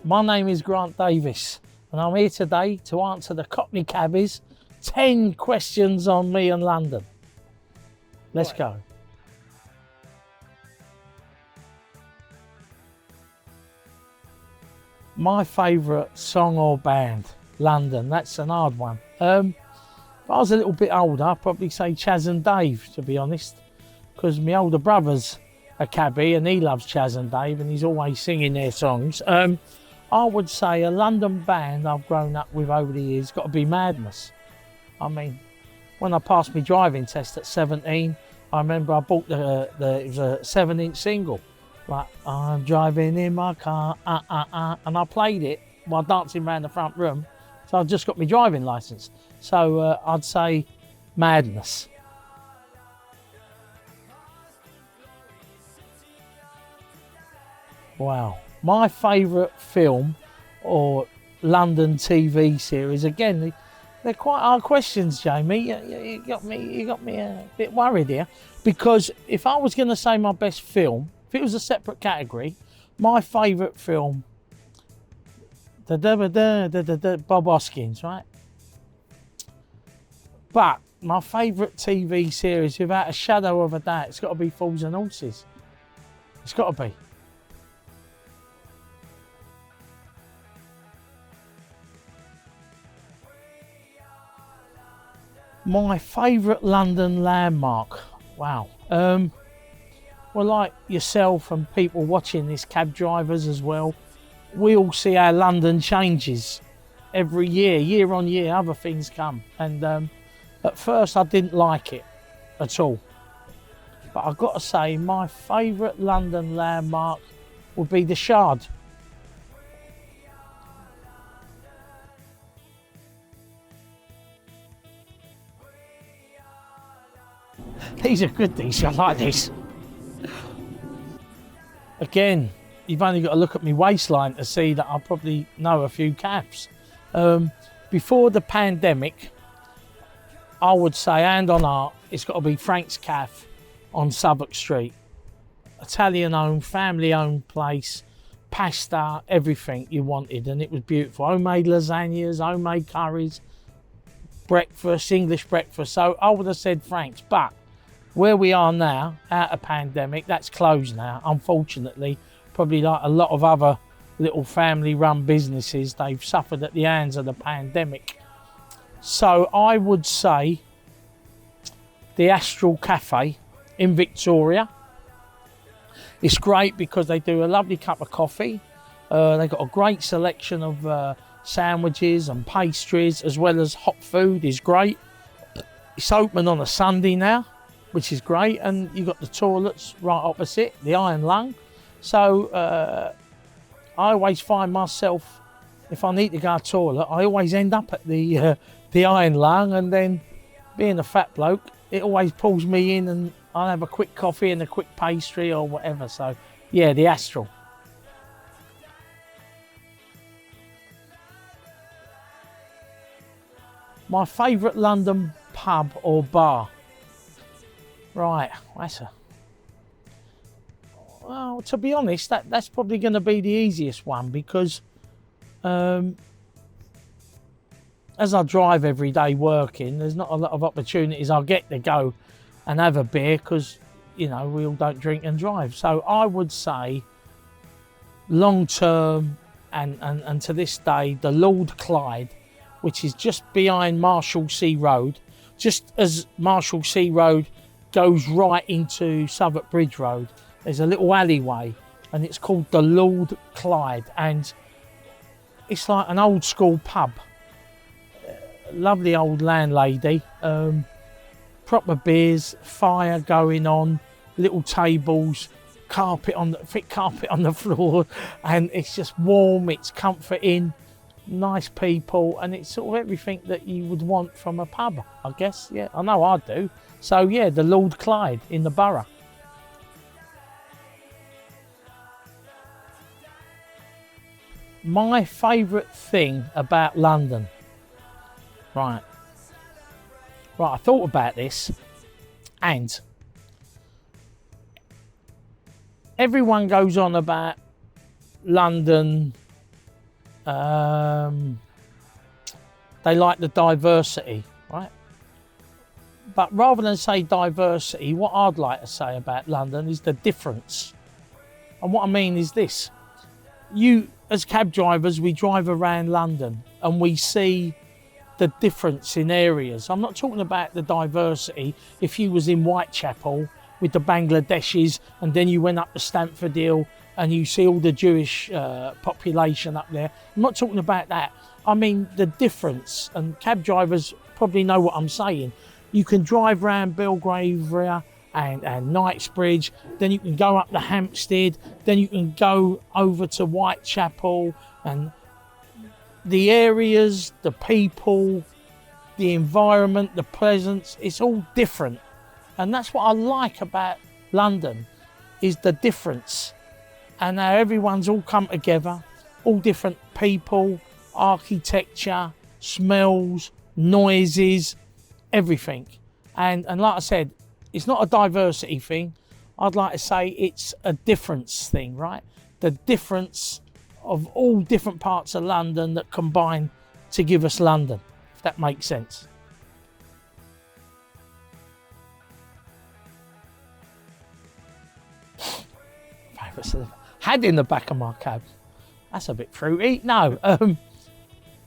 My name is Grant Davis and I'm here today to answer the Cockney Cabbies 10 questions on me and London. Let's go. My favourite song or band? London, that's an hard one. If I was a little bit older, I'd probably say Chaz and Dave, to be honest, because my older brother's a cabbie and he loves Chaz and Dave and he's always singing their songs. I would say a London band I've grown up with over the years got to be Madness. I mean, when I passed my driving test at 17, I remember I bought it was a 7-inch single, like I'm driving in my car, and I played it while dancing around the front room. So I just got my driving licence. So I'd say Madness. Wow. My favourite film or London TV series, again, they're quite hard questions, Jamie. You got me a bit worried here, because if I was going to say my best film, if it was a separate category, my favourite film, Bob Hoskins, right? But my favourite TV series, without a shadow of a doubt, it's got to be Fools and Horses. It's got to be. My favourite London landmark, wow. Well, like yourself and people watching this, cab drivers as well, we all see how London changes every year, year on year, other things come. And at first I didn't like it at all. But I've got to say, my favourite London landmark would be the Shard. These are good, these. I like this. Again, you've only got to look at my waistline to see that I probably know a few cabs. Before the pandemic, I would say, hand on heart, it's got to be Frank's Cafe on Southwark Street. Italian-owned, family-owned place, pasta, everything you wanted, and it was beautiful. Homemade lasagnas, homemade curries, breakfast, English breakfast. So I would have said Frank's, but where we are now, out of pandemic, that's closed now, unfortunately. Probably like a lot of other little family-run businesses, they've suffered at the hands of the pandemic. So I would say the Astral Cafe in Victoria. It's great because they do a lovely cup of coffee. They've got a great selection of sandwiches and pastries, as well as hot food is great. It's open on a Sunday now, which is great, and you've got the toilets right opposite, the Iron Lung. So I always find myself, if I need to go to the toilet, I always end up at the Iron Lung, and then being a fat bloke, it always pulls me in and I'll have a quick coffee and a quick pastry or whatever. So yeah, the Astral. My favourite London pub or bar? Right, well, to be honest, that's probably going to be the easiest one, because as I drive every day working, there's not a lot of opportunities I'll get to go and have a beer, because, you know, we all don't drink and drive. So I would say long term and to this day, the Lord Clyde, which is just behind Marshalsea Road, just as Marshalsea Road goes right into Southwark Bridge Road. There's a little alleyway and it's called the Lord Clyde, and it's like an old school pub. Lovely old landlady, proper beers, fire going on, little tables, thick carpet on the floor, and it's just warm, it's comforting, nice people, and it's sort of everything that you would want from a pub, I guess. Yeah, I know I do. So yeah, the Lord Clyde in the Borough. My favourite thing about London. Right, I thought about this, and everyone goes on about London, they like the diversity, right? But rather than say diversity, what I'd like to say about London is the difference. And what I mean is this. You, as cab drivers, we drive around London and we see the difference in areas. I'm not talking about the diversity. If you was in Whitechapel with the Bangladeshis and then you went up to Stamford Hill and you see all the Jewish population up there. I'm not talking about that. I mean the difference, and cab drivers probably know what I'm saying. You can drive around Belgravia and Knightsbridge, then you can go up to Hampstead, then you can go over to Whitechapel, and the areas, the people, the environment, the presence, it's all different. And that's what I like about London, is the difference. And how everyone's all come together, all different people, architecture, smells, noises, everything. And like I said, it's not a diversity thing. I'd like to say it's a difference thing, right? The difference of all different parts of London that combine to give us London, if that makes sense. Had in the back of my cab. That's a bit fruity. No,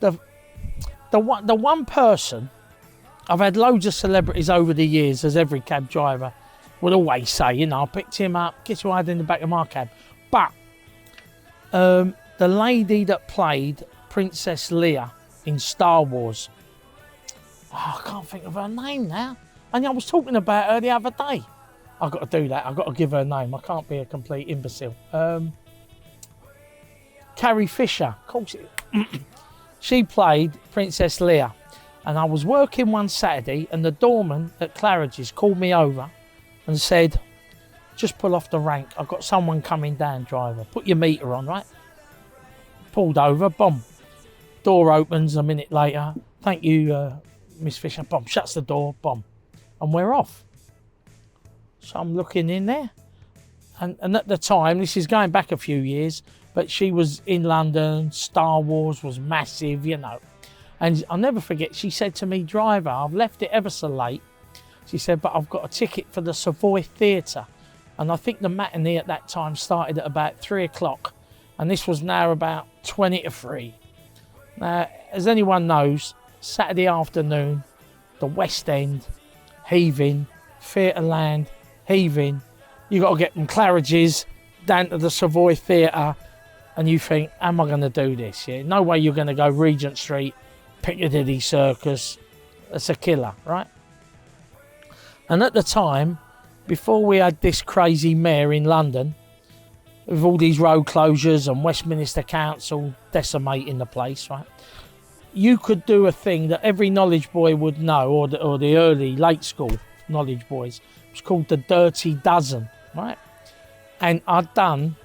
the one person, I've had loads of celebrities over the years, as every cab driver would always say, you know, I picked him up, guess who I had in the back of my cab? But the lady that played Princess Leia in Star Wars, I can't think of her name now. And I was talking about her the other day. I've got to do that. I've got to give her a name. I can't be a complete imbecile. Carrie Fisher. Of course, she played Princess Leia. And I was working one Saturday and the doorman at Claridge's called me over and said, just pull off the rank. I've got someone coming down, driver. Put your meter on, right? Pulled over, boom. Door opens a minute later. Thank you, Miss Fisher. Boom, shuts the door, boom. And we're off. So I'm looking in there. And at the time, this is going back a few years, but she was in London. Star Wars was massive, you know. And I'll never forget, she said to me, driver, I've left it ever so late. She said, but I've got a ticket for the Savoy Theatre. And I think the matinee at that time started at about 3 o'clock. And this was now about 20 to 3. Now, as anyone knows, Saturday afternoon, the West End, heaving, Theatreland, heaving. You got to get from Claridge's down to the Savoy Theatre. And you think, am I going to do this? Yeah? No way you're going to go Regent Street, Piccadilly Circus. It's a killer, right? And at the time, before we had this crazy mayor in London, with all these road closures and Westminster Council decimating the place, right? You could do a thing that every knowledge boy would know, or the early, late school knowledge boys. It's called the Dirty Dozen, right? And I'd done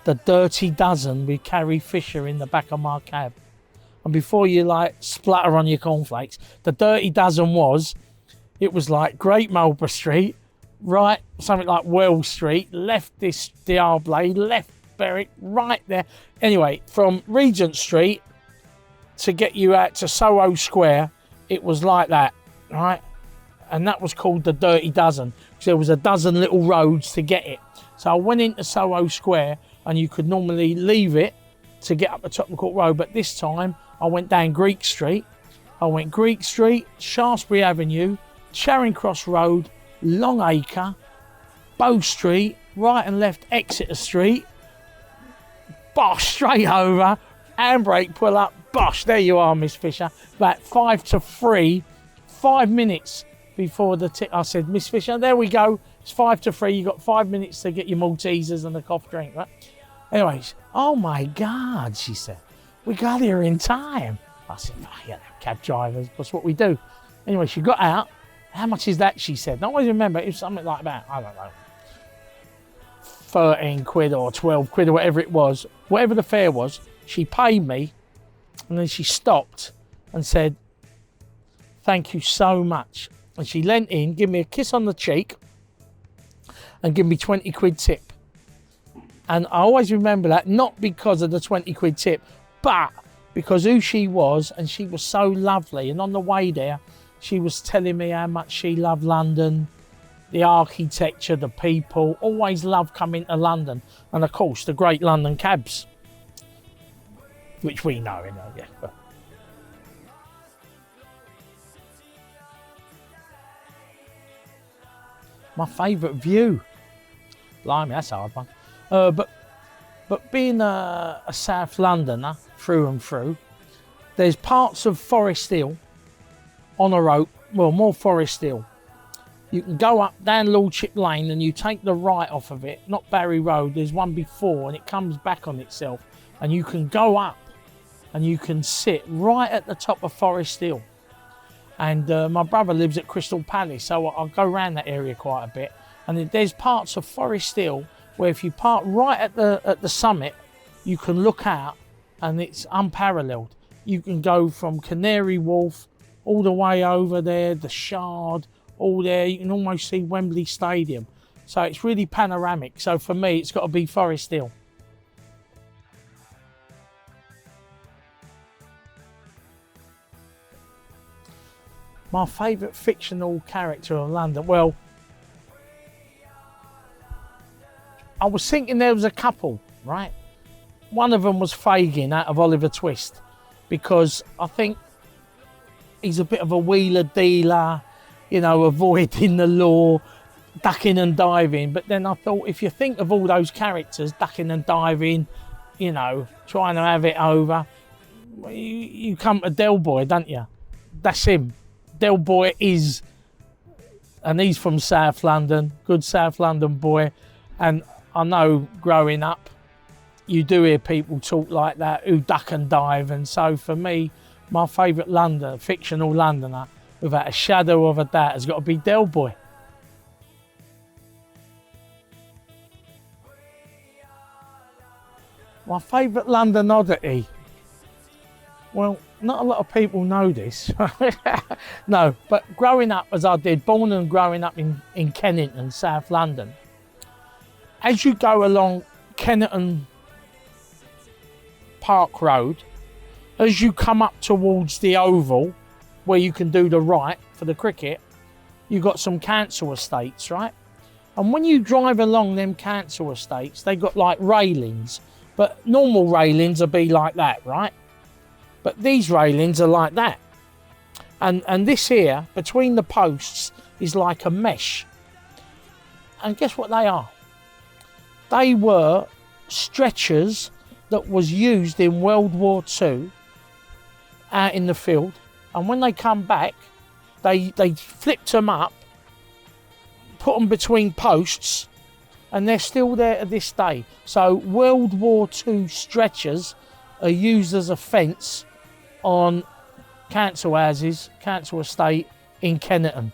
the Dirty Dozen with Carrie Fisher in the back of my cab. And before you like splatter on your cornflakes, the Dirty Dozen was, it was like Great Marlborough Street, right, something like Wells Street, left this Diable, left Berwick, right there. Anyway, from Regent Street to get you out to Soho Square, it was like that, right? And that was called the Dirty Dozen, because there was a dozen little roads to get it. So I went into Soho Square, and you could normally leave it to get up the Tottenham Court Road, but this time I went down Greek Street. I went Greek Street, Shaftesbury Avenue, Charing Cross Road, Longacre, Bow Street, right and left Exeter Street, bosh, straight over, handbrake, pull up, bosh, there you are, Miss Fisher. About 5 to 3, 5 minutes before the I said, Miss Fisher, there we go, it's 5 to 3, you got 5 minutes to get your Maltesers and a cough drink, right? Anyways, oh my God, she said, we got here in time. I said, oh, yeah, cab drivers, that's what we do. Anyway, she got out. How much is that, she said. I always remember, it was something like that, I don't know, 13 quid or 12 quid or whatever it was. Whatever the fare was, she paid me, and then she stopped and said, thank you so much. And she leant in, gave me a kiss on the cheek, and give me 20 quid tip. And I always remember that, not because of the 20 quid tip, but because who she was, and she was so lovely. And on the way there, she was telling me how much she loved London, the architecture, the people, always loved coming to London. And of course, the great London cabs, which we know, yeah. My favourite view. Blimey, that's a hard one. But being a South Londoner through and through, there's parts of Forest Hill on a road, well, more Forest Hill. You can go up down Lordship Lane and you take the right off of it, not Barry Road, there's one before, and it comes back on itself. And you can go up and you can sit right at the top of Forest Hill. And my brother lives at Crystal Palace, so I'll go around that area quite a bit. And there's parts of Forest Hill where if you park right at the summit, you can look out and it's unparalleled. You can go from Canary Wharf all the way over there, the Shard, all there. You can almost see Wembley Stadium. So it's really panoramic. So for me, it's got to be Forest Hill. My favourite fictional character of London, well, I was thinking there was a couple, right? One of them was Fagin out of Oliver Twist, because I think he's a bit of a wheeler dealer, you know, avoiding the law, ducking and diving. But then I thought, if you think of all those characters, ducking and diving, you know, trying to have it over, you come to Del Boy, don't you? That's him. Del Boy is, and he's from South London, good South London boy. And I know growing up, you do hear people talk like that, who duck and dive. And so for me, my favourite fictional Londoner, without a shadow of a doubt, has got to be Del Boy. My favourite London oddity. Well, not a lot of people know this. No, but growing up as I did, born and growing up in Kennington, South London, as you go along Kennington Park Road, as you come up towards the Oval, where you can do the right for the cricket, you've got some council estates, right? And when you drive along them council estates, they got like railings, but normal railings will be like that, right? But these railings are like that. And this here, between the posts, is like a mesh. And guess what they are? They were stretchers that was used in World War II out in the field. And when they come back, they flipped them up, put them between posts, and they're still there to this day. So World War II stretchers are used as a fence on council houses, council estate in Kennington.